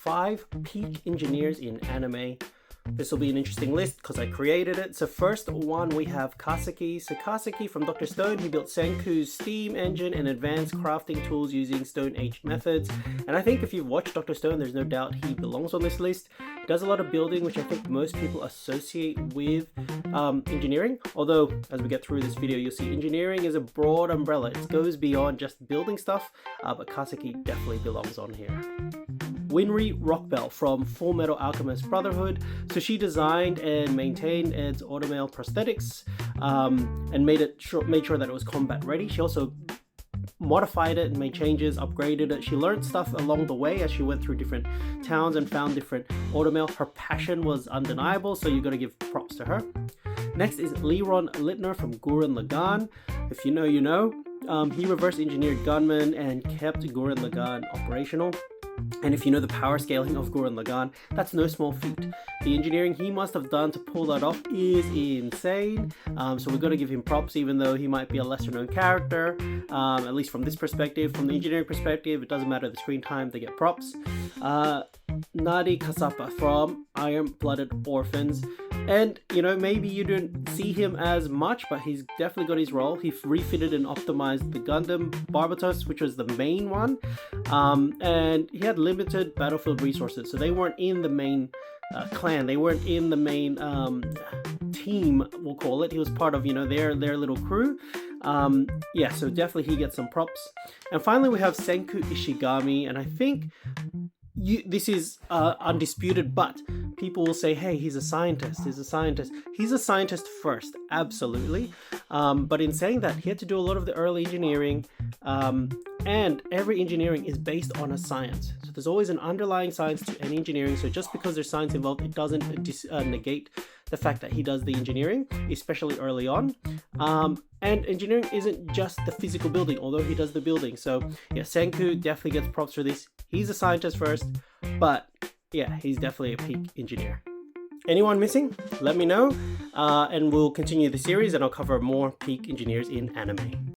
5 peak engineers in anime. This will be an interesting list because I created it. So first one we have Kaseki. So Kaseki from Dr. Stone, he built Senku's steam engine and advanced crafting tools using Stone Age methods. And I think if you've watched Dr. Stone, there's no doubt he belongs on this list. He does a lot of building, which I think most people associate with engineering. Although, as we get through this video, you'll see engineering is a broad umbrella. It goes beyond just building stuff, but Kaseki definitely belongs on here. Winry Rockbell from Full Metal Alchemist Brotherhood. So she designed and maintained Ed's automail prosthetics and made sure that it was combat ready. She also modified it and made changes, upgraded it. She learned stuff along the way as she went through different towns and found different automail. Her passion was undeniable, so you got to give props to her. Next is Leeron Littner from Gurren Lagann. If you know, you know. He reverse engineered Gunman and kept Gurren Lagann operational. And if you know the power scaling of Gurren Lagann, that's no small feat. The engineering he must have done to pull that off is insane. So we've got to give him props, even though he might be a lesser known character, at least from this perspective. From the engineering perspective, it doesn't matter the screen time, they get props. Nadi Kassapa from Iron-Blooded Orphans. And, you know, maybe you didn't see him as much, but he's definitely got his role. He refitted and optimized the Gundam Barbatos, which was the main one. And he had limited battlefield resources, so they weren't in the main clan. They weren't in the main team, we'll call it. He was part of, you know, their little crew. Yeah, so definitely he gets some props. And finally, we have Senku Ishigami, and I think this is undisputed, but people will say, hey, he's a scientist. He's a scientist first, absolutely. But in saying that, he had to do a lot of the early engineering, and every engineering is based on a science. So there's always an underlying science to any engineering. So just because there's science involved, it doesn't negate the fact that he does the engineering, especially early on. And engineering isn't just the physical building, although he does the building. So yeah, Senku definitely gets props for this. He's a scientist first, but yeah, he's definitely a peak engineer. Anyone missing? Let me know, and we'll continue the series and I'll cover more peak engineers in anime.